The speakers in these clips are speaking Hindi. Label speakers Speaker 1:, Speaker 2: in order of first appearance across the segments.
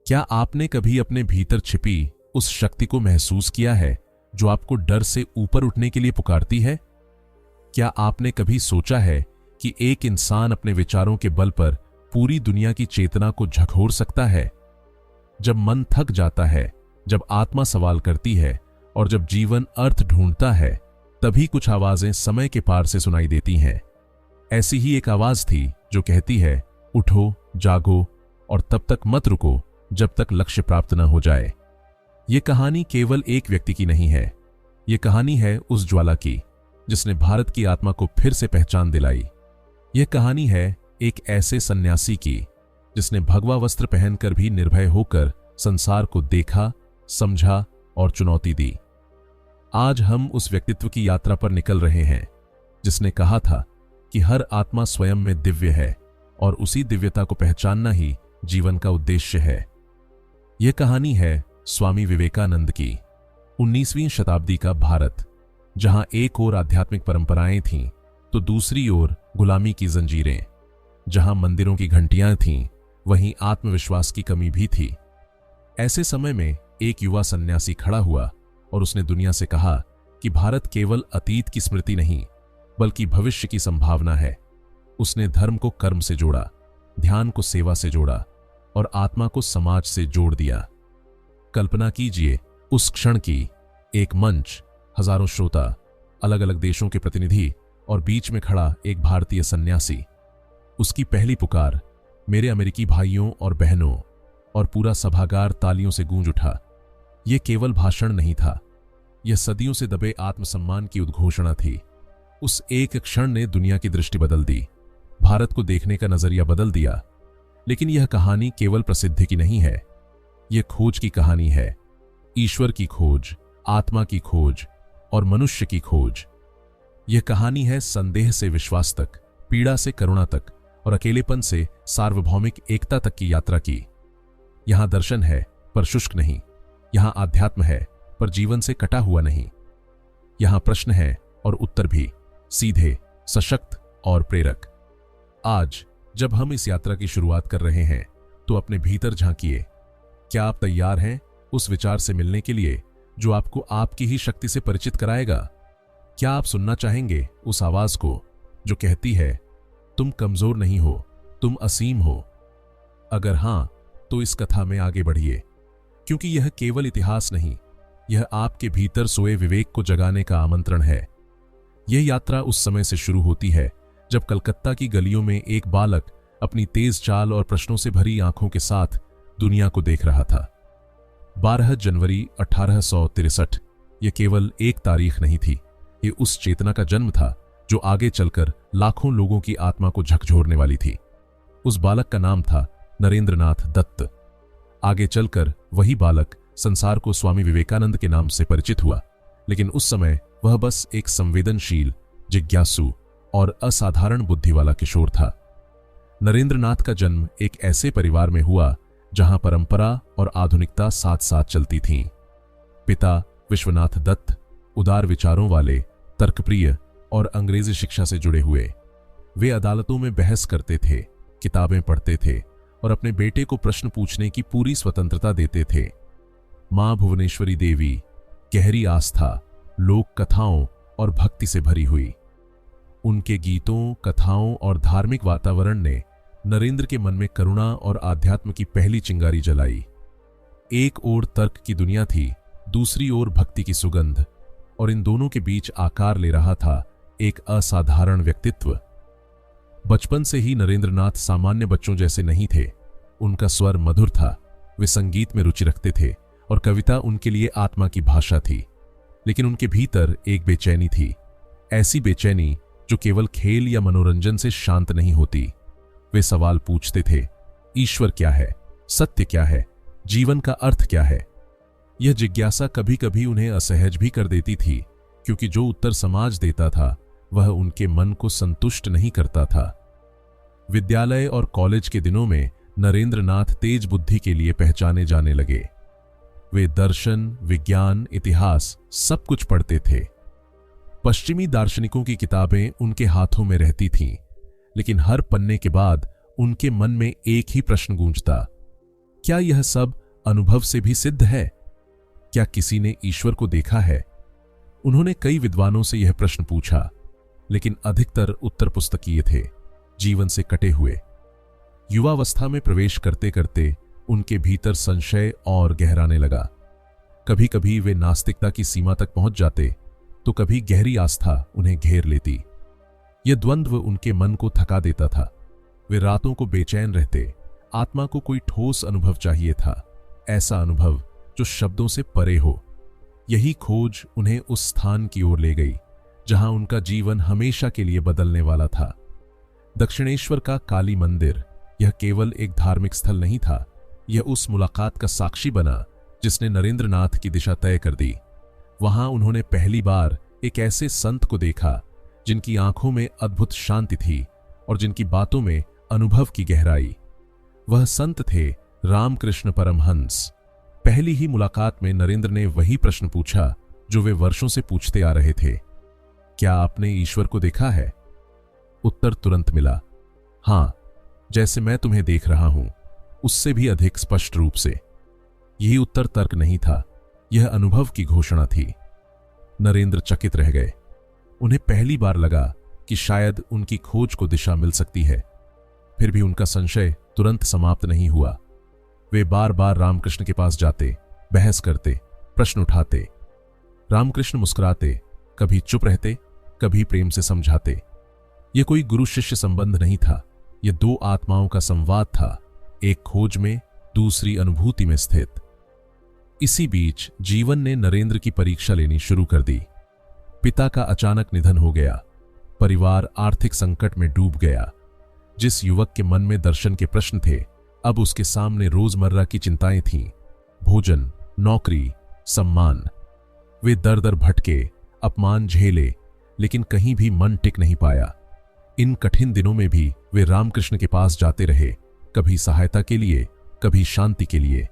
Speaker 1: क्या आपने कभी अपने भीतर छिपी उस शक्ति को महसूस किया है जो आपको डर से ऊपर उठने के लिए पुकारती है? क्या आपने कभी सोचा है कि एक इंसान अपने विचारों के बल पर पूरी दुनिया की चेतना को झकझोर सकता है? जब मन थक जाता है, जब आत्मा सवाल करती है और जब जीवन अर्थ ढूंढता है, तभी कुछ आवाजें समय के पार से सुनाई देती हैं। ऐसी ही एक आवाज थी जो कहती है, उठो, जागो और तब तक मत रुको जब तक लक्ष्य प्राप्त न हो जाए। ये कहानी केवल एक व्यक्ति की नहीं है। ये कहानी है उस ज्वाला की जिसने भारत की आत्मा को फिर से पहचान दिलाई। यह कहानी है एक ऐसे सन्यासी की जिसने भगवा वस्त्र पहनकर भी निर्भय होकर संसार को देखा, समझा और चुनौती दी। आज हम उस व्यक्तित्व की यात्रा पर निकल रहे हैं जिसने कहा था कि हर आत्मा स्वयं में दिव्य है और उसी दिव्यता को पहचानना ही जीवन का उद्देश्य है। यह कहानी है स्वामी विवेकानंद की। 19वीं शताब्दी का भारत, जहां एक ओर आध्यात्मिक परंपराएं थीं तो दूसरी ओर गुलामी की जंजीरें। जहां मंदिरों की घंटियां थीं वहीं आत्मविश्वास की कमी भी थी। ऐसे समय में एक युवा सन्यासी खड़ा हुआ और उसने दुनिया से कहा कि भारत केवल अतीत की स्मृति नहीं बल्कि भविष्य की संभावना है। उसने धर्म को कर्म से जोड़ा, ध्यान को सेवा से जोड़ा और आत्मा को समाज से जोड़ दिया। कल्पना कीजिए उस क्षण की, एक मंच, हजारों श्रोता, अलग अलग देशों के प्रतिनिधि और बीच में खड़ा एक भारतीय सन्यासी। उसकी पहली पुकार, मेरे अमेरिकी भाइयों और बहनों, और पूरा सभागार तालियों से गूंज उठा। यह केवल भाषण नहीं था, यह सदियों से दबे आत्मसम्मान की उद्घोषणा थी। उस एक क्षण ने दुनिया की दृष्टि बदल दी, भारत को देखने का नजरिया बदल दिया। लेकिन यह कहानी केवल प्रसिद्धि की नहीं है, यह खोज की कहानी है। ईश्वर की खोज, आत्मा की खोज और मनुष्य की खोज। यह कहानी है संदेह से विश्वास तक, पीड़ा से करुणा तक और अकेलेपन से सार्वभौमिक एकता तक की यात्रा की। यहां दर्शन है पर शुष्क नहीं, यहां आध्यात्म है पर जीवन से कटा हुआ नहीं। यहां प्रश्न है और उत्तर भी, सीधे, सशक्त और प्रेरक। आज जब हम इस यात्रा की शुरुआत कर रहे हैं तो अपने भीतर झांकिए। क्या आप तैयार हैं उस विचार से मिलने के लिए जो आपको आपकी ही शक्ति से परिचित कराएगा? क्या आप सुनना चाहेंगे उस आवाज को जो कहती है, तुम कमजोर नहीं हो, तुम असीम हो? अगर हां, तो इस कथा में आगे बढ़िए, क्योंकि यह केवल इतिहास नहीं, यह आपके भीतर सोए विवेक को जगाने का आमंत्रण है। यह यात्रा उस समय से शुरू होती है जब कलकत्ता की गलियों में एक बालक अपनी तेज चाल और प्रश्नों से भरी आंखों के साथ दुनिया को देख रहा था। 12 जनवरी 1863। यह केवल एक तारीख नहीं थी, ये उस चेतना का जन्म था जो आगे चलकर लाखों लोगों की आत्मा को झकझोरने वाली थी। उस बालक का नाम था नरेंद्रनाथ दत्त। आगे चलकर वही बालक संसार को स्वामी विवेकानंद के नाम से परिचित हुआ, लेकिन उस समय वह बस एक संवेदनशील, जिज्ञासु और असाधारण बुद्धि वाला किशोर था। नरेंद्रनाथ का जन्म एक ऐसे परिवार में हुआ जहां परंपरा और आधुनिकता साथ साथ चलती थीं। पिता विश्वनाथ दत्त उदार विचारों वाले, तर्कप्रिय और अंग्रेजी शिक्षा से जुड़े हुए। वे अदालतों में बहस करते थे, किताबें पढ़ते थे और अपने बेटे को प्रश्न पूछने की पूरी स्वतंत्रता देते थे। मां भुवनेश्वरी देवी गहरी आस्था, लोक कथाओं और भक्ति से भरी हुई। उनके गीतों, कथाओं और धार्मिक वातावरण ने नरेंद्र के मन में करुणा और आध्यात्म की पहली चिंगारी जलाई। एक ओर तर्क की दुनिया थी, दूसरी ओर भक्ति की सुगंध, और इन दोनों के बीच आकार ले रहा था एक असाधारण व्यक्तित्व। बचपन से ही नरेंद्रनाथ सामान्य बच्चों जैसे नहीं थे। उनका स्वर मधुर था, वे संगीत में रुचि रखते थे और कविता उनके लिए आत्मा की भाषा थी। लेकिन उनके भीतर एक बेचैनी थी, ऐसी बेचैनी जो केवल खेल या मनोरंजन से शांत नहीं होती। वे सवाल पूछते थे, ईश्वर क्या है, सत्य क्या है, जीवन का अर्थ क्या है? यह जिज्ञासा कभी कभी उन्हें असहज भी कर देती थी, क्योंकि जो उत्तर समाज देता था वह उनके मन को संतुष्ट नहीं करता था। विद्यालय और कॉलेज के दिनों में नरेंद्रनाथ तेज बुद्धि के लिए पहचाने जाने लगे। वे दर्शन, विज्ञान, इतिहास सब कुछ पढ़ते थे। पश्चिमी दार्शनिकों की किताबें उनके हाथों में रहती थीं, लेकिन हर पन्ने के बाद उनके मन में एक ही प्रश्न गूंजता, क्या यह सब अनुभव से भी सिद्ध है? क्या किसी ने ईश्वर को देखा है? उन्होंने कई विद्वानों से यह प्रश्न पूछा, लेकिन अधिकतर उत्तर पुस्तकीय थे, जीवन से कटे हुए। युवावस्था में प्रवेश करते करते उनके भीतर संशय और गहराने लगा। कभी कभी वे नास्तिकता की सीमा तक पहुंच जाते, तो कभी गहरी आस्था उन्हें घेर लेती। यह द्वंद्व उनके मन को थका देता था। वे रातों को बेचैन रहते। आत्मा को कोई ठोस अनुभव चाहिए था, ऐसा अनुभव जो शब्दों से परे हो। यही खोज उन्हें उस स्थान की ओर ले गई जहां उनका जीवन हमेशा के लिए बदलने वाला था। दक्षिणेश्वर का काली मंदिर यह केवल एक धार्मिक स्थल नहीं था, यह उस मुलाकात का साक्षी बना जिसने नरेंद्रनाथ की दिशा तय कर दी। वहां उन्होंने पहली बार एक ऐसे संत को देखा जिनकी आंखों में अद्भुत शांति थी और जिनकी बातों में अनुभव की गहराई। वह संत थे रामकृष्ण परमहंस। पहली ही मुलाकात में नरेंद्र ने वही प्रश्न पूछा जो वे वर्षों से पूछते आ रहे थे, क्या आपने ईश्वर को देखा है? उत्तर तुरंत मिला, हां, जैसे मैं तुम्हें देख रहा हूं, उससे भी अधिक स्पष्ट रूप से। यही उत्तर तर्क नहीं था, यह अनुभव की घोषणा थी। नरेंद्र चकित रह गए। उन्हें पहली बार लगा कि शायद उनकी खोज को दिशा मिल सकती है। फिर भी उनका संशय तुरंत समाप्त नहीं हुआ। वे बार बार रामकृष्ण के पास जाते, बहस करते, प्रश्न उठाते। रामकृष्ण मुस्कुराते, कभी चुप रहते, कभी प्रेम से समझाते। यह कोई गुरु शिष्य संबंध नहीं था, यह दो आत्माओं का संवाद था, एक खोज में, दूसरी अनुभूति में स्थित। इसी बीच जीवन ने नरेंद्र की परीक्षा लेनी शुरू कर दी। पिता का अचानक निधन हो गया। परिवार आर्थिक संकट में डूब गया। जिस युवक के मन में दर्शन के प्रश्न थे, अब उसके सामने रोजमर्रा की चिंताएं थीं, भोजन, नौकरी, सम्मान। वे दर दर भटके, अपमान झेले, लेकिन कहीं भी मन टिक नहीं पाया। इन कठिन दिनों में भी वे रामकृष्ण के पास जाते रहे, कभी सहायता के लिए, कभी शांति के लिए।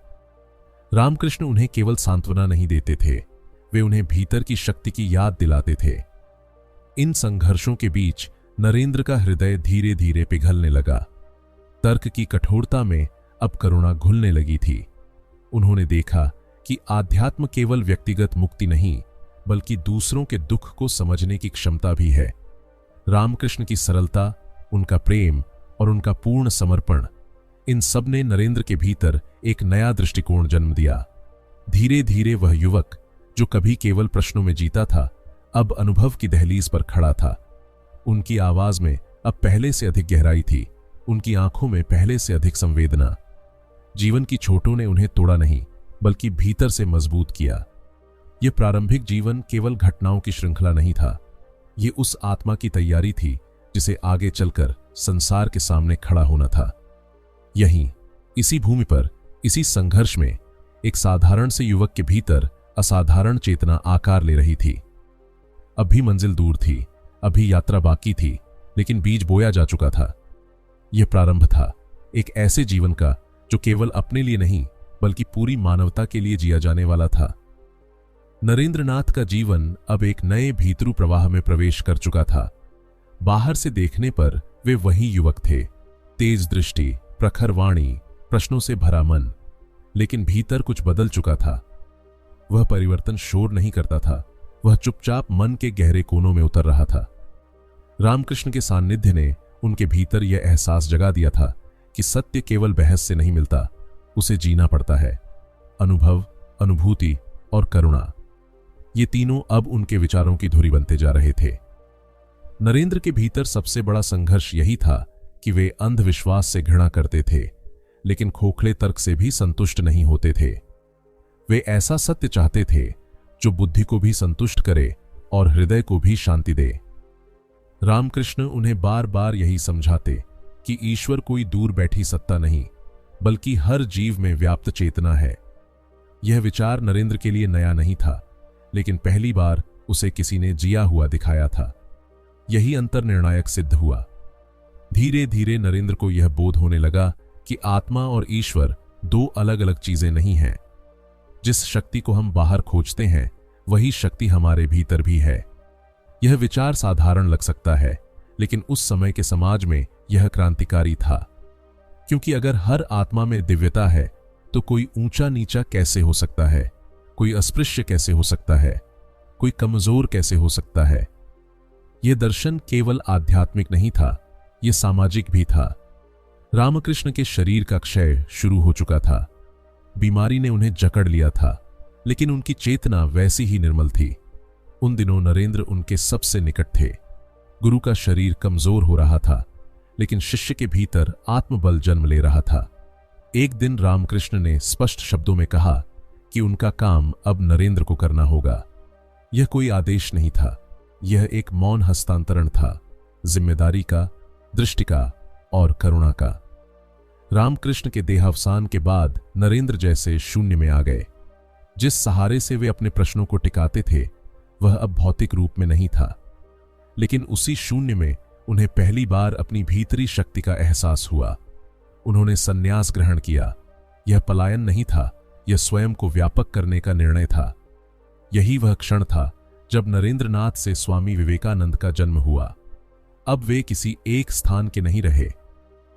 Speaker 1: रामकृष्ण उन्हें केवल सांत्वना नहीं देते थे, वे उन्हें भीतर की शक्ति की याद दिलाते थे। इन संघर्षों के बीच नरेंद्र का हृदय धीरे धीरे पिघलने लगा। तर्क की कठोरता में अब करुणा घुलने लगी थी। उन्होंने देखा कि आध्यात्म केवल व्यक्तिगत मुक्ति नहीं, बल्कि दूसरों के दुख को समझने की क्षमता भी है। रामकृष्ण की सरलता, उनका प्रेम और उनका पूर्ण समर्पण, इन सब ने नरेंद्र के भीतर एक नया दृष्टिकोण जन्म दिया। धीरे धीरे वह युवक जो कभी केवल प्रश्नों में जीता था, अब अनुभव की दहलीज पर खड़ा था। उनकी आवाज में अब पहले से अधिक गहराई थी, उनकी आंखों में पहले से अधिक संवेदना। जीवन की चोटों ने उन्हें तोड़ा नहीं, बल्कि भीतर से मजबूत किया। यह प्रारंभिक जीवन केवल घटनाओं की श्रृंखला नहीं था, यह उस आत्मा की तैयारी थी जिसे आगे चलकर संसार के सामने खड़ा होना था। यहीं, इसी भूमि पर, इसी संघर्ष में एक साधारण से युवक के भीतर असाधारण चेतना आकार ले रही थी। अभी मंजिल दूर थी, अभी यात्रा बाकी थी, लेकिन बीज बोया जा चुका था। यह प्रारंभ था एक ऐसे जीवन का जो केवल अपने लिए नहीं, बल्कि पूरी मानवता के लिए जिया जाने वाला था। नरेंद्रनाथ का जीवन अब एक नए भीतरू प्रवाह में प्रवेश कर चुका था। बाहर से देखने पर वे वही युवक थे, तेज दृष्टि, प्रखर वाणी, प्रश्नों से भरा मन, लेकिन भीतर कुछ बदल चुका था। वह परिवर्तन शोर नहीं करता था, वह चुपचाप मन के गहरे कोनों में उतर रहा था। रामकृष्ण के सान्निध्य ने उनके भीतर यह एहसास जगा दिया था कि सत्य केवल बहस से नहीं मिलता, उसे जीना पड़ता है। अनुभव, अनुभूति और करुणा, ये तीनों अब उनके विचारों की धुरी बनते जा रहे थे। नरेंद्र के भीतर सबसे बड़ा संघर्ष यही था कि वे अंधविश्वास से घृणा करते थे, लेकिन खोखले तर्क से भी संतुष्ट नहीं होते थे। वे ऐसा सत्य चाहते थे जो बुद्धि को भी संतुष्ट करे और हृदय को भी शांति दे। रामकृष्ण उन्हें बार बार यही समझाते कि ईश्वर कोई दूर बैठी सत्ता नहीं, बल्कि हर जीव में व्याप्त चेतना है। यह विचार नरेंद्र के लिए नया नहीं था, लेकिन पहली बार उसे किसी ने जिया हुआ दिखाया था। यही अंतर निर्णायक सिद्ध हुआ। धीरे धीरे नरेंद्र को यह बोध होने लगा कि आत्मा और ईश्वर दो अलग अलग चीजें नहीं हैं। जिस शक्ति को हम बाहर खोजते हैं, वही शक्ति हमारे भीतर भी है। यह विचार साधारण लग सकता है, लेकिन उस समय के समाज में यह क्रांतिकारी था, क्योंकि अगर हर आत्मा में दिव्यता है तो कोई ऊंचा नीचा कैसे हो सकता है, कोई अस्पृश्य कैसे हो सकता है, कोई कमजोर कैसे हो सकता है। यह दर्शन केवल आध्यात्मिक नहीं था, यह सामाजिक भी था। रामकृष्ण के शरीर का क्षय शुरू हो चुका था, बीमारी ने उन्हें जकड़ लिया था, लेकिन उनकी चेतना वैसी ही निर्मल थी। उन दिनों नरेंद्र उनके सबसे निकट थे। गुरु का शरीर कमजोर हो रहा था, लेकिन शिष्य के भीतर आत्मबल जन्म ले रहा था। एक दिन रामकृष्ण ने स्पष्ट शब्दों में कहा कि उनका काम अब नरेंद्र को करना होगा। यह कोई आदेश नहीं था, यह एक मौन हस्तांतरण था, जिम्मेदारी का, दृष्टि का और करुणा का। रामकृष्ण के देहावसान के बाद नरेंद्र जैसे शून्य में आ गए। जिस सहारे से वे अपने प्रश्नों को टिकाते थे वह अब भौतिक रूप में नहीं था, लेकिन उसी शून्य में उन्हें पहली बार अपनी भीतरी शक्ति का एहसास हुआ। उन्होंने संन्यास ग्रहण किया। यह पलायन नहीं था, यह स्वयं को व्यापक करने का निर्णय था। यही वह क्षण था जब नरेंद्रनाथ से स्वामी विवेकानंद का जन्म हुआ। अब वे किसी एक स्थान के नहीं रहे।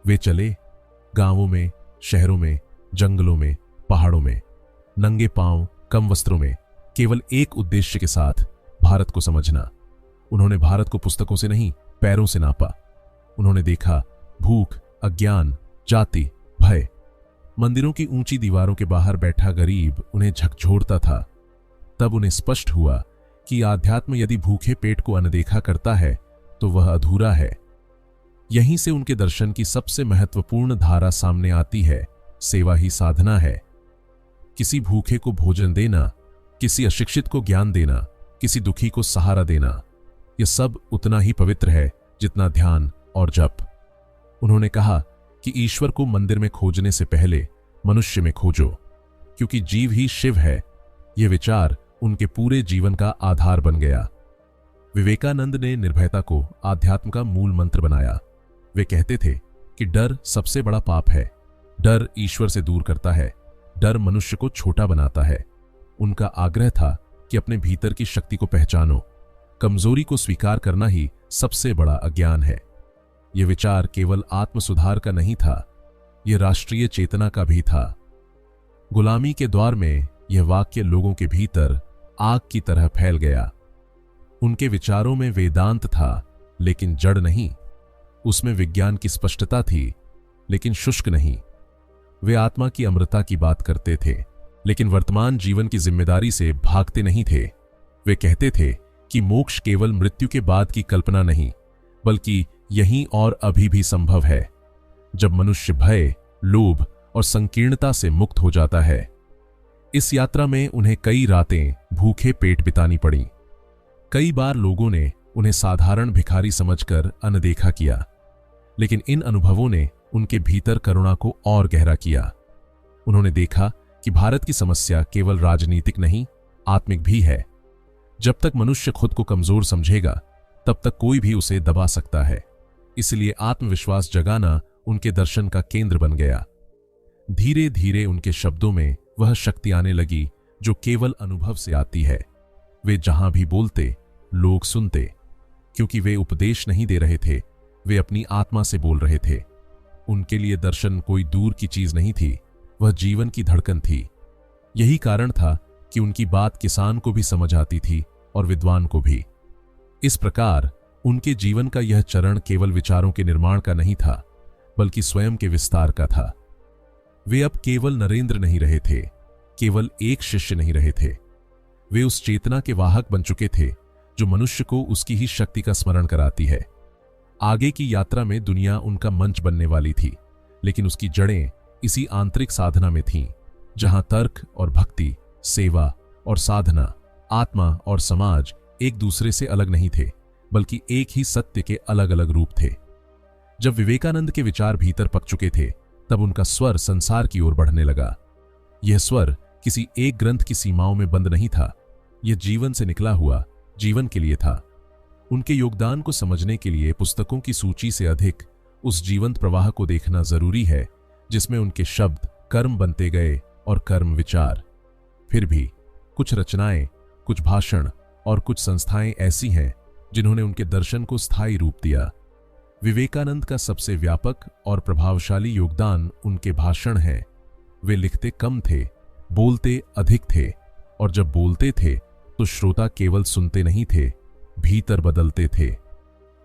Speaker 1: वे चले गांवों में, शहरों में, जंगलों में, पहाड़ों में, नंगे पांव, कम वस्त्रों में, केवल एक उद्देश्य के साथ, भारत को समझना। उन्होंने भारत को पुस्तकों से नहीं, पैरों से नापा। उन्होंने देखा भूख, अज्ञान, जाति, भय। मंदिरों की ऊंची दीवारों के बाहर बैठा गरीब उन्हें झकझोरता था। तब उन्हें स्पष्ट हुआ कि आध्यात्म यदि भूखे पेट को अनदेखा करता है तो वह अधूरा है। यहीं से उनके दर्शन की सबसे महत्वपूर्ण धारा सामने आती है, सेवा ही साधना है। किसी भूखे को भोजन देना, किसी अशिक्षित को ज्ञान देना, किसी दुखी को सहारा देना, यह सब उतना ही पवित्र है जितना ध्यान और जप। उन्होंने कहा कि ईश्वर को मंदिर में खोजने से पहले मनुष्य में खोजो, क्योंकि जीव ही शिव है। यह विचार उनके पूरे जीवन का आधार बन गया। विवेकानंद ने निर्भयता को आध्यात्म का मूल मंत्र बनाया। वे कहते थे कि डर सबसे बड़ा पाप है। डर ईश्वर से दूर करता है, डर मनुष्य को छोटा बनाता है। उनका आग्रह था कि अपने भीतर की शक्ति को पहचानो। कमजोरी को स्वीकार करना ही सबसे बड़ा अज्ञान है। यह विचार केवल आत्म सुधार का नहीं था, यह राष्ट्रीय चेतना का भी था। गुलामी के द्वार में यह वाक्य लोगों के भीतर आग की तरह फैल गया। उनके विचारों में वेदांत था, लेकिन जड़ नहीं। उसमें विज्ञान की स्पष्टता थी, लेकिन शुष्क नहीं। वे आत्मा की अमृता की बात करते थे, लेकिन वर्तमान जीवन की जिम्मेदारी से भागते नहीं थे। वे कहते थे कि मोक्ष केवल मृत्यु के बाद की कल्पना नहीं, बल्कि यहीं और अभी भी संभव है, जब मनुष्य भय, लोभ और संकीर्णता से मुक्त हो जाता है। इस यात्रा में उन्हें कई रातें भूखे पेट बितानी पड़ी। कई बार लोगों ने उन्हें साधारण भिखारी समझकर अनदेखा किया, लेकिन इन अनुभवों ने उनके भीतर करुणा को और गहरा किया। उन्होंने देखा कि भारत की समस्या केवल राजनीतिक नहीं, आत्मिक भी है। जब तक मनुष्य खुद को कमजोर समझेगा, तब तक कोई भी उसे दबा सकता है। इसलिए आत्मविश्वास जगाना उनके दर्शन का केंद्र बन गया। धीरे धीरे उनके शब्दों में वह शक्ति आने लगी जो केवल अनुभव से आती है। वे जहां भी बोलते, लोग सुनते, क्योंकि वे उपदेश नहीं दे रहे थे, वे अपनी आत्मा से बोल रहे थे। उनके लिए दर्शन कोई दूर की चीज नहीं थी, वह जीवन की धड़कन थी। यही कारण था कि उनकी बात किसान को भी समझ आती थी और विद्वान को भी। इस प्रकार उनके जीवन का यह चरण केवल विचारों के निर्माण का नहीं था, बल्कि स्वयं के विस्तार का था। वे अब केवल नरेंद्र नहीं रहे थे, केवल एक शिष्य नहीं रहे थे। वे उस चेतना के वाहक बन चुके थे जो मनुष्य को उसकी ही शक्ति का स्मरण कराती है। आगे की यात्रा में दुनिया उनका मंच बनने वाली थी, लेकिन उसकी जड़ें इसी आंतरिक साधना में थीं, जहां तर्क और भक्ति, सेवा और साधना, आत्मा और समाज एक दूसरे से अलग नहीं थे, बल्कि एक ही सत्य के अलग अलग रूप थे। जब विवेकानंद के विचार भीतर पक चुके थे, तब उनका स्वर संसार की ओर बढ़ने लगा। यह स्वर किसी एक ग्रंथ की सीमाओं में बंद नहीं था, यह जीवन से निकला हुआ जीवन के लिए था। उनके योगदान को समझने के लिए पुस्तकों की सूची से अधिक उस जीवंत प्रवाह को देखना जरूरी है, जिसमें उनके शब्द कर्म बनते गए और कर्म विचार। फिर भी कुछ रचनाएं, कुछ भाषण और कुछ संस्थाएं ऐसी हैं जिन्होंने उनके दर्शन को स्थायी रूप दिया। विवेकानंद का सबसे व्यापक और प्रभावशाली योगदान उनके भाषण है। वे लिखते कम थे, बोलते अधिक थे, और जब बोलते थे तो श्रोता केवल सुनते नहीं थे, भीतर बदलते थे।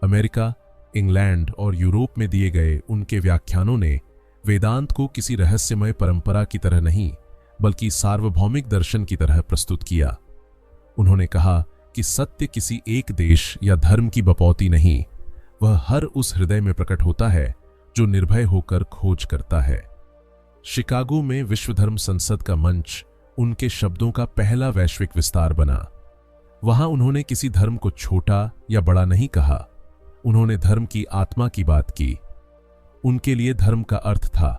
Speaker 1: अमेरिका, इंग्लैंड और यूरोप में दिए गए उनके व्याख्यानों ने वेदांत को किसी रहस्यमय परंपरा की तरह नहीं, बल्कि सार्वभौमिक दर्शन की तरह प्रस्तुत किया। उन्होंने कहा कि सत्य किसी एक देश या धर्म की बपौती नहीं, वह हर उस हृदय में प्रकट होता है जो निर्भय होकर खोज करता है। शिकागो में विश्व धर्म संसद का मंच उनके शब्दों का पहला वैश्विक विस्तार बना। वहां उन्होंने किसी धर्म को छोटा या बड़ा नहीं कहा, उन्होंने धर्म की आत्मा की बात की। उनके लिए धर्म का अर्थ था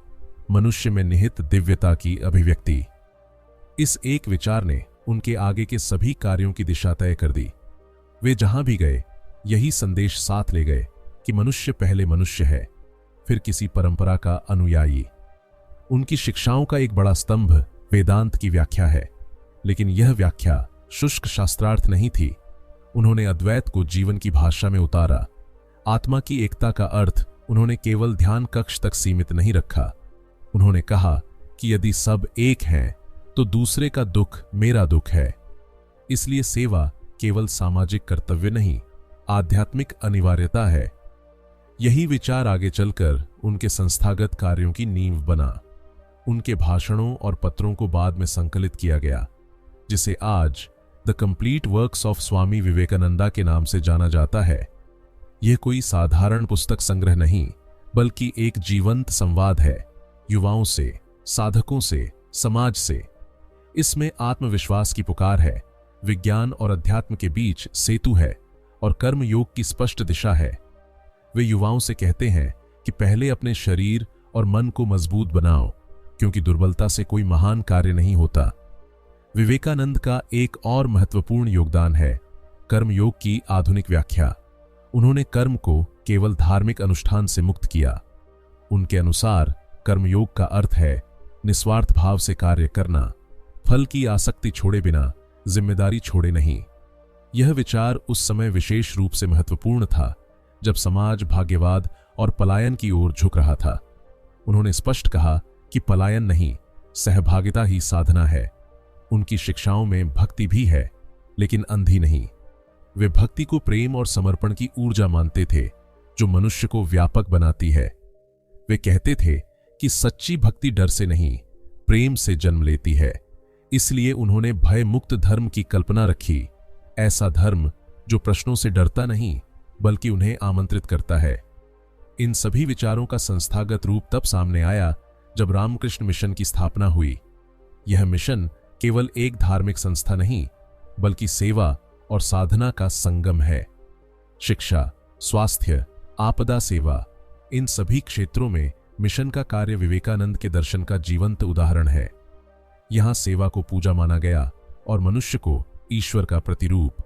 Speaker 1: मनुष्य में निहित दिव्यता की अभिव्यक्ति। इस एक विचार ने उनके आगे के सभी कार्यों की दिशा तय कर दी। वे जहां भी गए यही संदेश साथ ले गए कि मनुष्य पहले मनुष्य है, फिर किसी परंपरा का अनुयायी। उनकी शिक्षाओं का एक बड़ा स्तंभ वेदांत की व्याख्या है, लेकिन यह व्याख्या शुष्क शास्त्रार्थ नहीं थी। उन्होंने अद्वैत को जीवन की भाषा में उतारा। आत्मा की एकता का अर्थ उन्होंने केवल ध्यान कक्ष तक सीमित नहीं रखा। उन्होंने कहा कि यदि सब एक हैं तो दूसरे का दुख मेरा दुख है। इसलिए सेवा केवल सामाजिक कर्तव्य नहीं, आध्यात्मिक अनिवार्यता है। यही विचार आगे चलकर उनके संस्थागत कार्यों की नींव बना। उनके भाषणों और पत्रों को बाद में संकलित किया गया, जिसे आज द कंप्लीट वर्क्स ऑफ स्वामी विवेकानंदा के नाम से जाना जाता है। यह कोई साधारण पुस्तक संग्रह नहीं, बल्कि एक जीवंत संवाद है, युवाओं से, साधकों से, समाज से। इसमें आत्मविश्वास की पुकार है, विज्ञान और अध्यात्म के बीच सेतु है, और कर्म योग की स्पष्ट दिशा है। वे युवाओं से कहते हैं कि पहले अपने शरीर और मन को मजबूत बनाओ, क्योंकि दुर्बलता से कोई महान कार्य नहीं होता। विवेकानंद का एक और महत्वपूर्ण योगदान है कर्मयोग की आधुनिक व्याख्या। उन्होंने कर्म को केवल धार्मिक अनुष्ठान से मुक्त किया। उनके अनुसार कर्मयोग का अर्थ है निस्वार्थ भाव से कार्य करना, फल की आसक्ति छोड़े बिना, जिम्मेदारी छोड़े नहीं। यह विचार उस समय विशेष रूप से महत्वपूर्ण था जब समाज भाग्यवाद और पलायन की ओर झुक रहा था। उन्होंने स्पष्ट कहा कि पलायन नहीं, सहभागिता ही साधना है। उनकी शिक्षाओं में भक्ति भी है, लेकिन अंधी नहीं। वे भक्ति को प्रेम और समर्पण की ऊर्जा मानते थे, जो मनुष्य को व्यापक बनाती है। वे कहते थे कि सच्ची भक्ति डर से नहीं, प्रेम से जन्म लेती है। इसलिए उन्होंने भय मुक्त धर्म की कल्पना रखी, ऐसा धर्म जो प्रश्नों से डरता नहीं, बल्कि उन्हें आमंत्रित करता है। इन सभी विचारों का संस्थागत रूप तब सामने आया जब रामकृष्ण मिशन की स्थापना हुई। यह मिशन केवल एक धार्मिक संस्था नहीं, बल्कि सेवा और साधना का संगम है। शिक्षा, स्वास्थ्य, आपदा सेवा, इन सभी क्षेत्रों में मिशन का कार्य विवेकानंद के दर्शन का जीवंत उदाहरण है। यहां सेवा को पूजा माना गया और मनुष्य को ईश्वर का प्रतिरूप।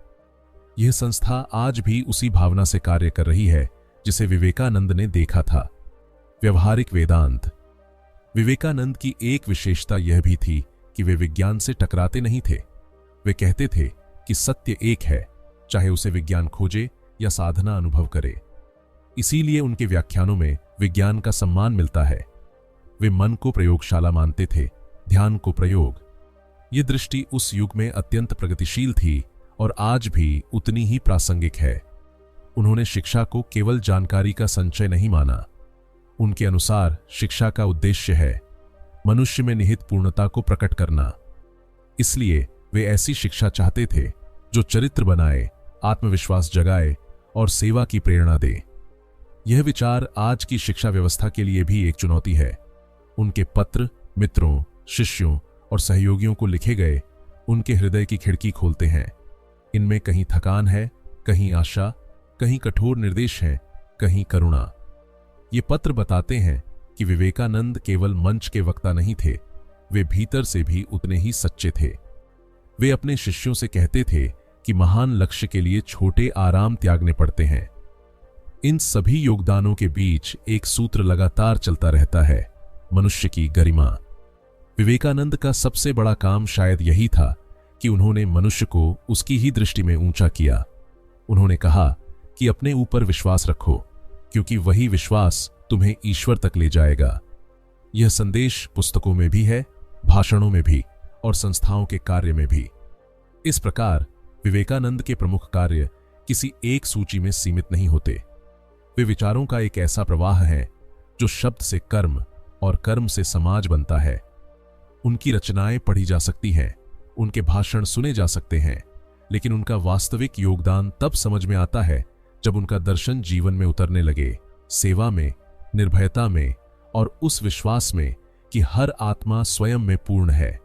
Speaker 1: यह संस्था आज भी उसी भावना से कार्य कर रही है जिसे विवेकानंद ने देखा था। व्यवहारिक वेदांत। विवेकानंद की एक विशेषता यह भी थी कि वे विज्ञान से टकराते नहीं थे। वे कहते थे कि सत्य एक है, चाहे उसे विज्ञान खोजे या साधना अनुभव करे। इसीलिए उनके व्याख्यानों में विज्ञान का सम्मान मिलता है। वे मन को प्रयोगशाला मानते थे, ध्यान को प्रयोग। ये दृष्टि उस युग में अत्यंत प्रगतिशील थी और आज भी उतनी ही प्रासंगिक है। उन्होंने शिक्षा को केवल जानकारी का संचय नहीं माना। उनके अनुसार शिक्षा का उद्देश्य है मनुष्य में निहित पूर्णता को प्रकट करना। इसलिए वे ऐसी शिक्षा चाहते थे जो चरित्र बनाए, आत्मविश्वास जगाए और सेवा की प्रेरणा दे। यह विचार आज की शिक्षा व्यवस्था के लिए भी एक चुनौती है। उनके पत्र मित्रों, शिष्यों और सहयोगियों को लिखे गए उनके हृदय की खिड़की खोलते हैं। इनमें कहीं थकान है, कहीं आशा, कहीं कठोर निर्देश है, कहीं करुणा। ये पत्र बताते हैं कि विवेकानंद केवल मंच के वक्ता नहीं थे, वे भीतर से भी उतने ही सच्चे थे। वे अपने शिष्यों से कहते थे कि महान लक्ष्य के लिए छोटे आराम त्यागने पड़ते हैं। इन सभी योगदानों के बीच एक सूत्र लगातार चलता रहता है, मनुष्य की गरिमा। विवेकानंद का सबसे बड़ा काम शायद यही था कि उन्होंने मनुष्य को उसकी ही दृष्टि में ऊंचा किया। उन्होंने कहा कि अपने ऊपर विश्वास रखो, क्योंकि वही विश्वास तुम्हें ईश्वर तक ले जाएगा। यह संदेश पुस्तकों में भी है, भाषणों में भी और संस्थाओं के कार्य में भी। इस प्रकार विवेकानंद के प्रमुख कार्य किसी एक सूची में सीमित नहीं होते। वे विचारों का एक ऐसा प्रवाह है जो शब्द से कर्म और कर्म से समाज बनता है। उनकी रचनाएं पढ़ी जा सकती हैं, उनके भाषण सुने जा सकते हैं, लेकिन उनका वास्तविक योगदान तब समझ में आता है जब उनका दर्शन जीवन में उतरने लगे, सेवा में, निर्भयता में और उस विश्वास में कि हर आत्मा स्वयं में पूर्ण है।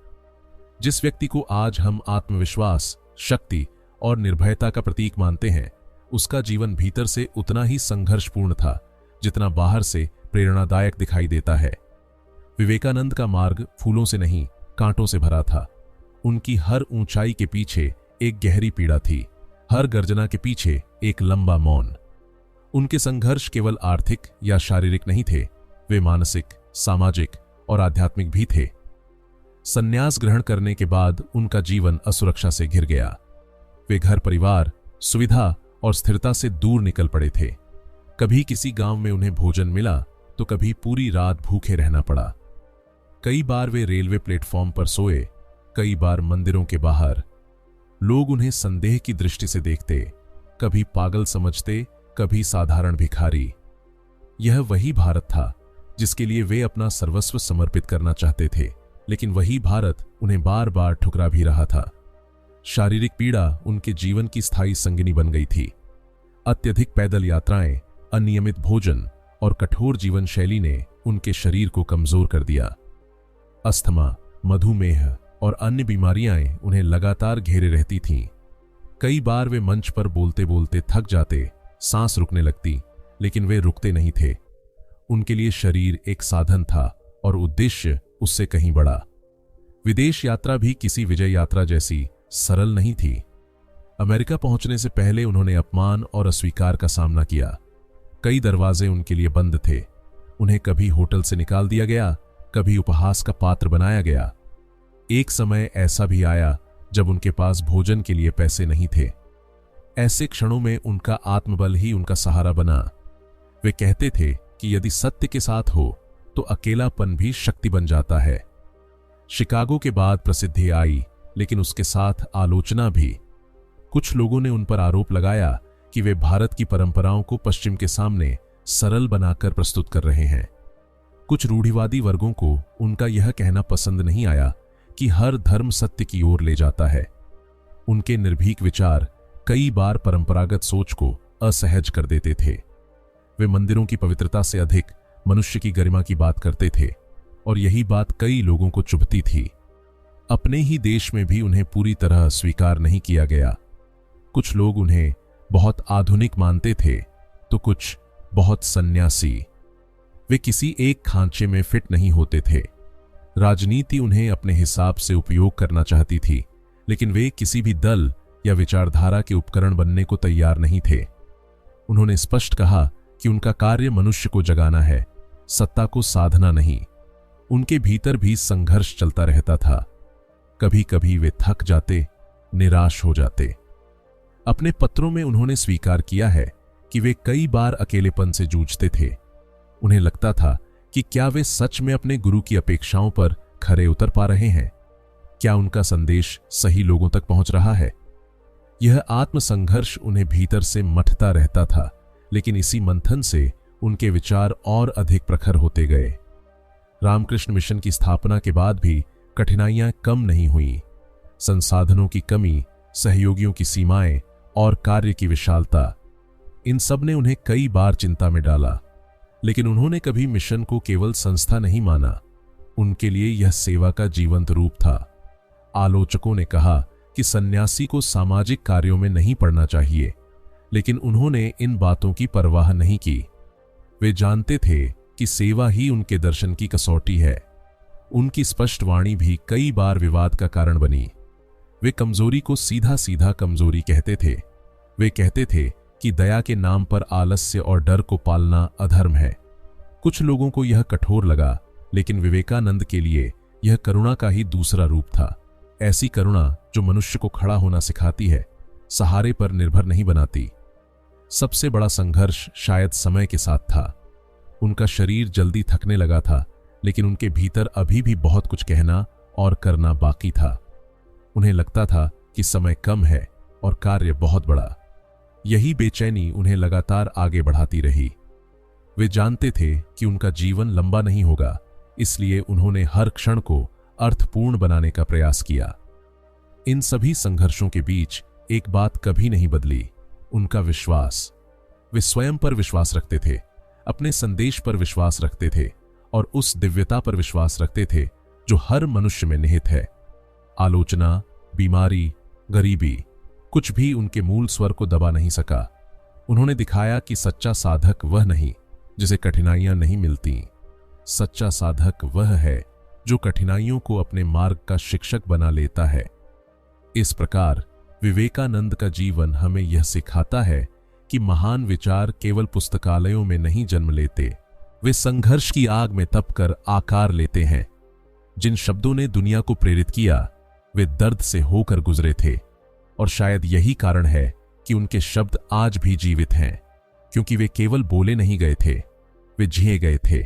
Speaker 1: जिस व्यक्ति को आज हम आत्मविश्वास, शक्ति और निर्भयता का प्रतीक मानते हैं, उसका जीवन भीतर से उतना ही संघर्षपूर्ण था जितना बाहर से प्रेरणादायक दिखाई देता है। विवेकानंद का मार्ग फूलों से नहीं, कांटों से भरा था। उनकी हर ऊंचाई के पीछे एक गहरी पीड़ा थी, हर गर्जना के पीछे एक लंबा मौन। उनके संघर्ष केवल आर्थिक या शारीरिक नहीं थे, वे मानसिक, सामाजिक और आध्यात्मिक भी थे। संन्यास ग्रहण करने के बाद उनका जीवन असुरक्षा से घिर गया। वे घर परिवार, सुविधा और स्थिरता से दूर निकल पड़े थे। कभी किसी गांव में उन्हें भोजन मिला तो कभी पूरी रात भूखे रहना पड़ा। कई बार वे रेलवे प्लेटफॉर्म पर सोए, कई बार मंदिरों के बाहर। लोग उन्हें संदेह की दृष्टि से देखते, कभी पागल समझते, कभी साधारण भिखारी। यह वही भारत था जिसके लिए वे अपना सर्वस्व समर्पित करना चाहते थे, लेकिन वही भारत उन्हें बार बार ठुकरा भी रहा था। शारीरिक पीड़ा उनके जीवन की स्थायी संगिनी बन गई थी। अत्यधिक पैदल यात्राएं, अनियमित भोजन और कठोर जीवन शैली ने उनके शरीर को कमजोर कर दिया। अस्थमा, मधुमेह और अन्य बीमारियां उन्हें लगातार घेरे रहती थीं। कई बार वे मंच पर बोलते बोलते थक जाते, सांस रुकने लगती, लेकिन वे रुकते नहीं थे। उनके लिए शरीर एक साधन था और उद्देश्य उससे कहीं बड़ा। विदेश यात्रा भी किसी विजय यात्रा जैसी सरल नहीं थी। अमेरिका पहुंचने से पहले उन्होंने अपमान और अस्वीकार का सामना किया। कई दरवाजे उनके लिए बंद थे। उन्हें कभी होटल से निकाल दिया गया, कभी उपहास का पात्र बनाया गया। एक समय ऐसा भी आया जब उनके पास भोजन के लिए पैसे नहीं थे। ऐसे क्षणों में उनका आत्मबल ही उनका सहारा बना। वे कहते थे कि यदि सत्य के साथ हो तो अकेलापन भी शक्ति बन जाता है। शिकागो के बाद प्रसिद्धि आई, लेकिन उसके साथ आलोचना भी। कुछ लोगों ने उन पर आरोप लगाया कि वे भारत की परंपराओं को पश्चिम के सामने सरल बनाकर प्रस्तुत कर रहे हैं। कुछ रूढ़िवादी वर्गों को उनका यह कहना पसंद नहीं आया कि हर धर्म सत्य की ओर ले जाता है। उनके निर्भीक विचार कई बार परंपरागत सोच को असहज कर देते थे। वे मंदिरों की पवित्रता से अधिक मनुष्य की गरिमा की बात करते थे और यही बात कई लोगों को चुभती थी। अपने ही देश में भी उन्हें पूरी तरह स्वीकार नहीं किया गया। कुछ लोग उन्हें बहुत आधुनिक मानते थे तो कुछ बहुत सन्यासी। वे किसी एक खांचे में फिट नहीं होते थे। राजनीति उन्हें अपने हिसाब से उपयोग करना चाहती थी, लेकिन वे किसी भी दल या विचारधारा के उपकरण बनने को तैयार नहीं थे। उन्होंने स्पष्ट कहा कि उनका कार्य मनुष्य को जगाना है, सत्ता को साधना नहीं। उनके भीतर भी संघर्ष चलता रहता था। कभी कभी वे थक जाते, निराश हो जाते। अपने पत्रों में उन्होंने स्वीकार किया है कि वे कई बार अकेलेपन से जूझते थे। उन्हें लगता था कि क्या वे सच में अपने गुरु की अपेक्षाओं पर खरे उतर पा रहे हैं? क्या उनका संदेश सही लोगों तक पहुंच रहा है? यह आत्मसंघर्ष उन्हें भीतर से मथता रहता था, लेकिन इसी मंथन से उनके विचार और अधिक प्रखर होते गए। रामकृष्ण मिशन की स्थापना के बाद भी कठिनाइयां कम नहीं हुईं। संसाधनों की कमी, सहयोगियों की सीमाएं और कार्य की विशालता, इन सब ने उन्हें कई बार चिंता में डाला। लेकिन उन्होंने कभी मिशन को केवल संस्था नहीं माना। उनके लिए यह सेवा का जीवंत रूप था। आलोचकों ने कहा कि सन्यासी को सामाजिक कार्यों में नहीं पड़ना चाहिए, लेकिन उन्होंने इन बातों की परवाह नहीं की। वे जानते थे कि सेवा ही उनके दर्शन की कसौटी है। उनकी स्पष्ट वाणी भी कई बार विवाद का कारण बनी। वे कमजोरी को सीधा सीधा कमजोरी कहते थे। वे कहते थे कि दया के नाम पर आलस्य और डर को पालना अधर्म है। कुछ लोगों को यह कठोर लगा, लेकिन विवेकानंद के लिए यह करुणा का ही दूसरा रूप था। ऐसी करुणा जो मनुष्य को खड़ा होना सिखाती है, सहारे पर निर्भर नहीं बनाती। सबसे बड़ा संघर्ष शायद समय के साथ था। उनका शरीर जल्दी थकने लगा था, लेकिन उनके भीतर अभी भी बहुत कुछ कहना और करना बाकी था। उन्हें लगता था कि समय कम है और कार्य बहुत बड़ा। यही बेचैनी उन्हें लगातार आगे बढ़ाती रही। वे जानते थे कि उनका जीवन लंबा नहीं होगा, इसलिए उन्होंने हर क्षण को अर्थपूर्ण बनाने का प्रयास किया। इन सभी संघर्षों के बीच एक बात कभी नहीं बदली, उनका विश्वास। वे स्वयं पर विश्वास रखते थे, अपने संदेश पर विश्वास रखते थे और उस दिव्यता पर विश्वास रखते थे जो हर मनुष्य में निहित है। आलोचना, बीमारी, गरीबी, कुछ भी उनके मूल स्वर को दबा नहीं सका। उन्होंने दिखाया कि सच्चा साधक वह नहीं जिसे कठिनाइयां नहीं मिलती। सच्चा साधक वह है जो कठिनाइयों को अपने मार्ग का शिक्षक बना लेता है। इस प्रकार विवेकानंद का जीवन हमें यह सिखाता है कि महान विचार केवल पुस्तकालयों में नहीं जन्म लेते, वे संघर्ष की आग में तपकर आकार लेते हैं। जिन शब्दों ने दुनिया को प्रेरित किया वे दर्द से होकर गुजरे थे, और शायद यही कारण है कि उनके शब्द आज भी जीवित हैं, क्योंकि वे केवल बोले नहीं गए थे, वे जिए गए थे।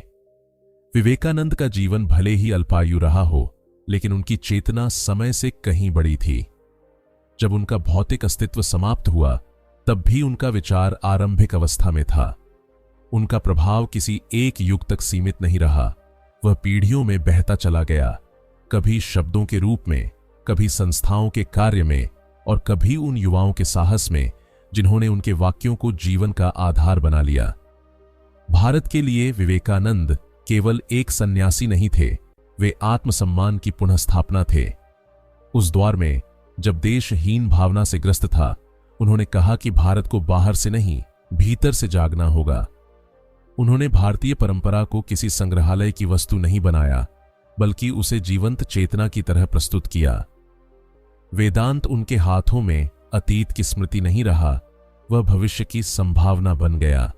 Speaker 1: विवेकानंद का जीवन भले ही अल्पायु रहा हो, लेकिन उनकी चेतना समय से कहीं बड़ी थी। जब उनका भौतिक अस्तित्व समाप्त हुआ, तब भी उनका विचार आरंभिक अवस्था में था। उनका प्रभाव किसी एक युग तक सीमित नहीं रहा, वह पीढ़ियों में बहता चला गया, कभी शब्दों के रूप में, कभी संस्थाओं के कार्य में और कभी उन युवाओं के साहस में जिन्होंने उनके वाक्यों को जीवन का आधार बना लिया। भारत के लिए विवेकानंद केवल एक सन्यासी नहीं थे, वे आत्मसम्मान की पुनर्स्थापना थे। उस दौर में जब देश हीन भावना से ग्रस्त था, उन्होंने कहा कि भारत को बाहर से नहीं, भीतर से जागना होगा। उन्होंने भारतीय परंपरा को किसी संग्रहालय की वस्तु नहीं बनाया, बल्कि उसे जीवंत चेतना की तरह प्रस्तुत किया। वेदांत उनके हाथों में अतीत की स्मृति नहीं रहा, वह भविष्य की संभावना बन गया।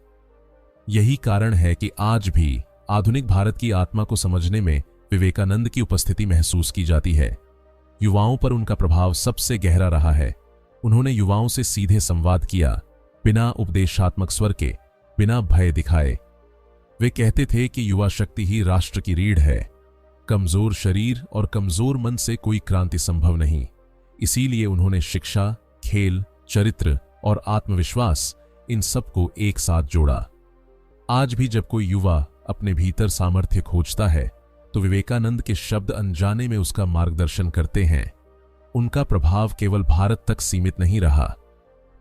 Speaker 1: यही कारण है कि आज भी आधुनिक भारत की आत्मा को समझने में विवेकानंद की उपस्थिति महसूस की जाती है। युवाओं पर उनका प्रभाव सबसे गहरा रहा है। उन्होंने युवाओं से सीधे संवाद किया, बिना उपदेशात्मक स्वर के, बिना भय दिखाए। वे कहते थे कि युवा शक्ति ही राष्ट्र की रीढ़ है। कमजोर शरीर और कमजोर मन से कोई क्रांति संभव नहीं। इसीलिए उन्होंने शिक्षा, खेल, चरित्र और आत्मविश्वास, इन सबको एक साथ जोड़ा। आज भी जब कोई युवा अपने भीतर सामर्थ्य खोजता है, तो विवेकानंद के शब्द अनजाने में उसका मार्गदर्शन करते हैं। उनका प्रभाव केवल भारत तक सीमित नहीं रहा।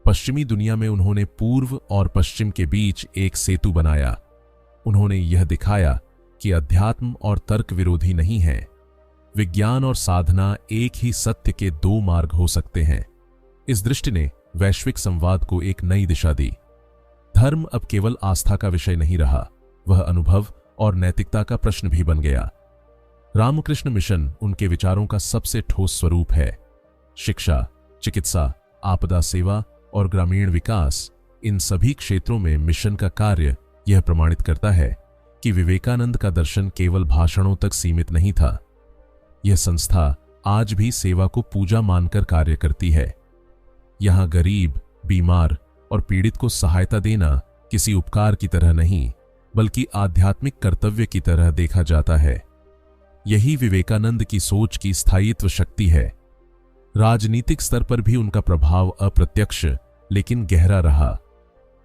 Speaker 1: पश्चिमी दुनिया में उन्होंने पूर्व और पश्चिम के बीच एक सेतु बनाया। उन्होंने यह दिखाया कि अध्यात्म और तर्क विरोधी नहीं है। विज्ञान और साधना एक ही सत्य के दो मार्ग हो सकते हैं। इस दृष्टि ने वैश्विक संवाद को एक नई दिशा दी। धर्म अब केवल आस्था का विषय नहीं रहा, वह अनुभव और नैतिकता का प्रश्न भी बन गया। रामकृष्ण मिशन उनके विचारों का सबसे ठोस स्वरूप है। शिक्षा, चिकित्सा, आपदा सेवा और ग्रामीण विकास, इन सभी क्षेत्रों में मिशन का कार्य यह प्रमाणित करता है कि विवेकानंद का दर्शन केवल भाषणों तक सीमित नहीं था। यह संस्था आज भी सेवा को पूजा मानकर कार्य करती है। यहां गरीब, बीमार और पीड़ित को सहायता देना किसी उपकार की तरह नहीं, बल्कि आध्यात्मिक कर्तव्य की तरह देखा जाता है। यही विवेकानंद की सोच की स्थायित्व शक्ति है। राजनीतिक स्तर पर भी उनका प्रभाव अप्रत्यक्ष लेकिन गहरा रहा।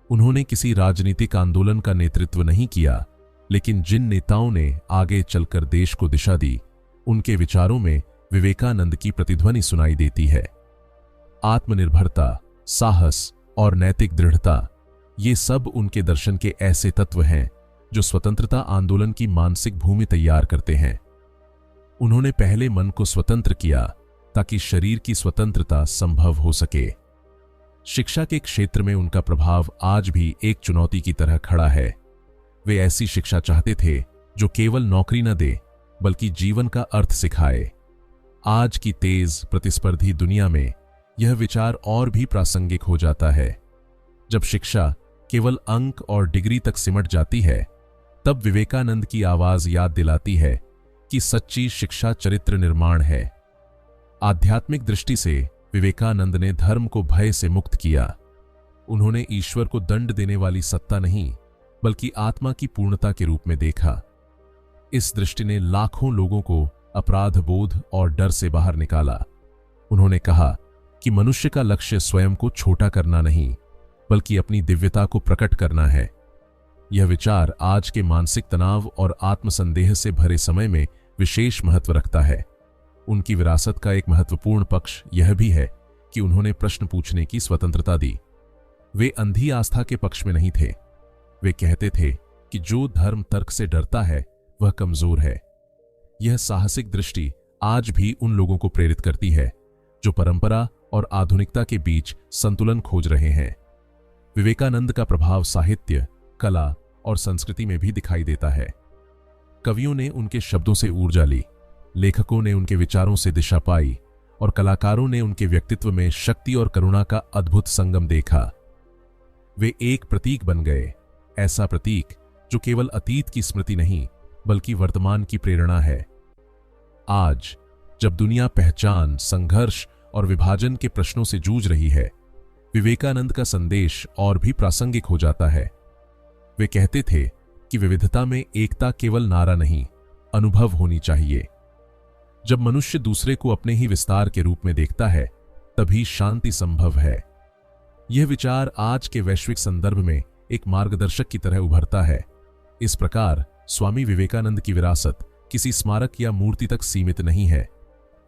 Speaker 1: उन्होंने किसी राजनीतिक आंदोलन का नेतृत्व नहीं किया, लेकिन जिन नेताओं ने आगे चलकर देश को दिशा दी, उनके विचारों में विवेकानंद की प्रतिध्वनि सुनाई देती है। आत्मनिर्भरता, साहस और नैतिक दृढ़ता, ये सब उनके दर्शन के ऐसे तत्व हैं जो स्वतंत्रता आंदोलन की मानसिक भूमि तैयार करते हैं। उन्होंने पहले मन को स्वतंत्र किया ताकि शरीर की स्वतंत्रता संभव हो सके। शिक्षा के क्षेत्र में उनका प्रभाव आज भी एक चुनौती की तरह खड़ा है। वे ऐसी शिक्षा चाहते थे जो केवल नौकरी न दे, बल्कि जीवन का अर्थ सिखाए। आज की तेज प्रतिस्पर्धी दुनिया में यह विचार और भी प्रासंगिक हो जाता है। जब शिक्षा केवल अंक और डिग्री तक सिमट जाती है, तब विवेकानंद की आवाज याद दिलाती है कि सच्ची शिक्षा चरित्र निर्माण है। आध्यात्मिक दृष्टि से विवेकानंद ने धर्म को भय से मुक्त किया। उन्होंने ईश्वर को दंड देने वाली सत्ता नहीं, बल्कि आत्मा की पूर्णता के रूप में देखा। इस दृष्टि ने लाखों लोगों को अपराध बोध और डर से बाहर निकाला। उन्होंने कहा कि मनुष्य का लक्ष्य स्वयं को छोटा करना नहीं, बल्कि अपनी दिव्यता को प्रकट करना है। यह विचार आज के मानसिक तनाव और आत्मसंदेह से भरे समय में विशेष महत्व रखता है। उनकी विरासत का एक महत्वपूर्ण पक्ष यह भी है कि उन्होंने प्रश्न पूछने की स्वतंत्रता दी। वे अंधी आस्था के पक्ष में नहीं थे। वे कहते थे कि जो धर्म तर्क से डरता है वह कमजोर है। यह साहसिक दृष्टि आज भी उन लोगों को प्रेरित करती है जो परंपरा और आधुनिकता के बीच संतुलन खोज रहे हैं। विवेकानंद का प्रभाव साहित्य, कला और संस्कृति में भी दिखाई देता है। कवियों ने उनके शब्दों से ऊर्जा ली, लेखकों ने उनके विचारों से दिशा पाई और कलाकारों ने उनके व्यक्तित्व में शक्ति और करुणा का अद्भुत संगम देखा। वे एक प्रतीक बन गए, ऐसा प्रतीक जो केवल अतीत की स्मृति नहीं बल्कि वर्तमान की प्रेरणा है। आज जब दुनिया पहचान, संघर्ष और विभाजन के प्रश्नों से जूझ रही है, विवेकानंद का संदेश और भी प्रासंगिक हो जाता है। वे कहते थे कि विविधता में एकता केवल नारा नहीं, अनुभव होनी चाहिए। जब मनुष्य दूसरे को अपने ही विस्तार के रूप में देखता है, तभी शांति संभव है। यह विचार आज के वैश्विक संदर्भ में एक मार्गदर्शक की तरह उभरता है। इस प्रकार स्वामी विवेकानंद की विरासत किसी स्मारक या मूर्ति तक सीमित नहीं है,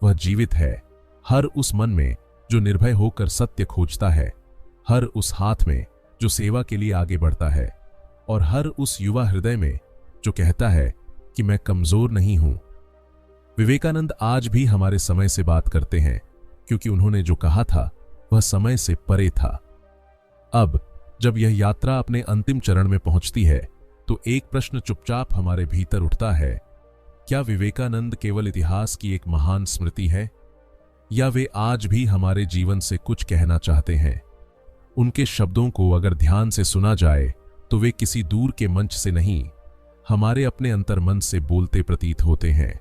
Speaker 1: वह जीवित है हर उस मन में जो निर्भय होकर सत्य खोजता है, हर उस हाथ में जो सेवा के लिए आगे बढ़ता है और हर उस युवा हृदय में जो कहता है कि मैं कमजोर नहीं हूं। विवेकानंद आज भी हमारे समय से बात करते हैं, क्योंकि उन्होंने जो कहा था वह समय से परे था। अब जब यह यात्रा अपने अंतिम चरण में पहुंचती है, तो एक प्रश्न चुपचाप हमारे भीतर उठता है, क्या विवेकानंद केवल इतिहास की एक महान स्मृति है, या वे आज भी हमारे जीवन से कुछ कहना चाहते हैं? उनके शब्दों को अगर ध्यान से सुना जाए तो वे किसी दूर के मंच से नहीं, हमारे अपने अंतर्मन से बोलते प्रतीत होते हैं।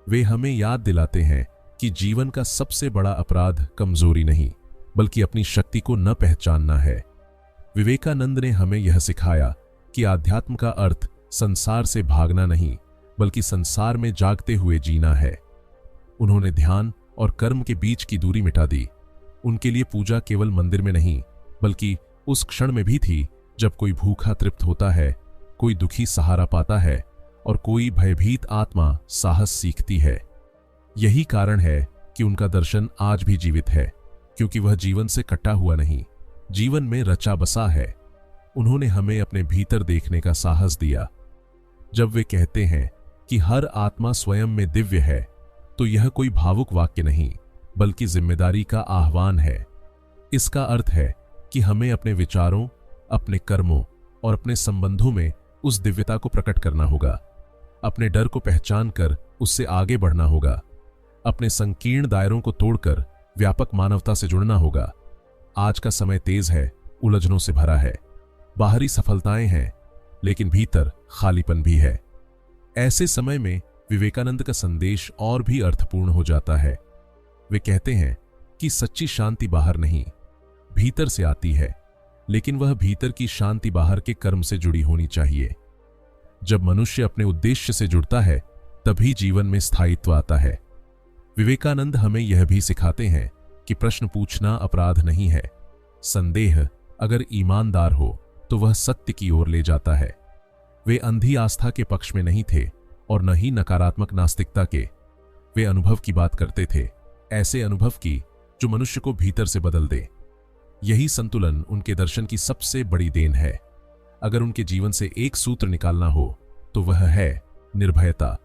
Speaker 1: वे हमें याद दिलाते हैं कि जीवन का सबसे बड़ा अपराध कमजोरी नहीं, बल्कि अपनी शक्ति को न पहचानना है। विवेकानंद ने हमें यह सिखाया कि आध्यात्म का अर्थ संसार से भागना नहीं, बल्कि संसार में जागते हुए जीना है। उन्होंने ध्यान और कर्म के बीच की दूरी मिटा दी। उनके लिए पूजा केवल मंदिर में नहीं, बल्कि उस क्षण में भी थी जब कोई भूखा तृप्त होता है, कोई दुखी सहारा पाता है और कोई भयभीत आत्मा साहस सीखती है। यही कारण है कि उनका दर्शन आज भी जीवित है, क्योंकि वह जीवन से कटा हुआ नहीं, जीवन में रचा बसा है। उन्होंने हमें अपने भीतर देखने का साहस दिया। जब वे कहते हैं कि हर आत्मा स्वयं में दिव्य है, तो यह कोई भावुक वाक्य नहीं, बल्कि जिम्मेदारी का आह्वान है। इसका अर्थ है कि हमें अपने विचारों, अपने कर्मों और अपने संबंधों में उस दिव्यता को प्रकट करना होगा। अपने डर को पहचान कर उससे आगे बढ़ना होगा। अपने संकीर्ण दायरों को तोड़कर व्यापक मानवता से जुड़ना होगा। आज का समय तेज है, उलझनों से भरा है, बाहरी सफलताएं हैं, लेकिन भीतर खालीपन भी है। ऐसे समय में विवेकानंद का संदेश और भी अर्थपूर्ण हो जाता है। वे कहते हैं कि सच्ची शांति बाहर नहीं, भीतर से आती है, लेकिन वह भीतर की शांति बाहर के कर्म से जुड़ी होनी चाहिए। जब मनुष्य अपने उद्देश्य से जुड़ता है, तभी जीवन में स्थायित्व आता है। विवेकानंद हमें यह भी सिखाते हैं कि प्रश्न पूछना अपराध नहीं है। संदेह अगर ईमानदार हो तो वह सत्य की ओर ले जाता है। वे अंधी आस्था के पक्ष में नहीं थे और न ही नकारात्मक नास्तिकता के। वे अनुभव की बात करते थे, ऐसे अनुभव की जो मनुष्य को भीतर से बदल दे। यही संतुलन उनके दर्शन की सबसे बड़ी देन है। अगर उनके जीवन से एक सूत्र निकालना हो तो वह है निर्भयता।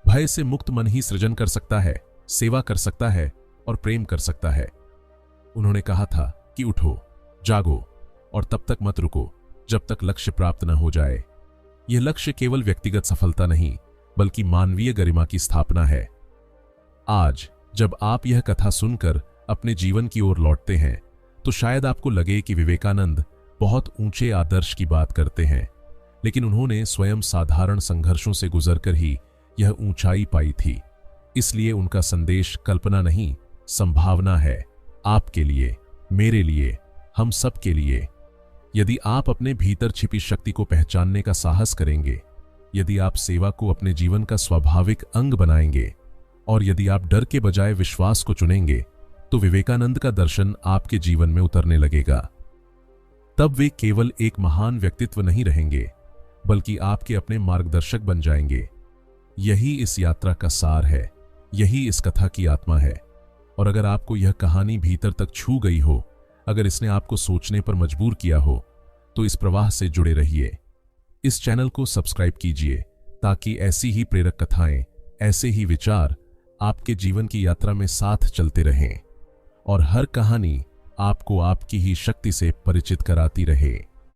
Speaker 1: भय से मुक्त मन ही सृजन कर सकता है, सेवा कर सकता है और प्रेम कर सकता है। उन्होंने कहा था कि उठो, जागो और तब तक मत रुको जब तक लक्ष्य प्राप्त न हो जाए। यह लक्ष्य केवल व्यक्तिगत सफलता नहीं, बल्कि मानवीय गरिमा की स्थापना है। आज जब आप यह कथा सुनकर अपने जीवन की ओर लौटते हैं, तो शायद आपको लगे कि विवेकानंद बहुत ऊंचे आदर्श की बात करते हैं, लेकिन उन्होंने स्वयं साधारण संघर्षों से गुजरकर ही यह ऊंचाई पाई थी। इसलिए उनका संदेश कल्पना नहीं, संभावना है, आपके लिए, मेरे लिए, हम सब के लिए। यदि आप अपने भीतर छिपी शक्ति को पहचानने का साहस करेंगे, यदि आप सेवा को अपने जीवन का स्वाभाविक अंग बनाएंगे और यदि आप डर के बजाय विश्वास को चुनेंगे, तो विवेकानंद का दर्शन आपके जीवन में उतरने लगेगा। तब वे केवल एक महान व्यक्तित्व नहीं रहेंगे, बल्कि आपके अपने मार्गदर्शक बन जाएंगे। यही इस यात्रा का सार है, यही इस कथा की आत्मा है। और अगर आपको यह कहानी भीतर तक छू गई हो, अगर इसने आपको सोचने पर मजबूर किया हो, तो इस प्रवाह से जुड़े रहिए। इस चैनल को सब्सक्राइब कीजिए ताकि ऐसी ही प्रेरक कथाएं, ऐसे ही विचार आपके जीवन की यात्रा में साथ चलते रहें और हर कहानी आपको आपकी ही शक्ति से परिचित कराती रहे।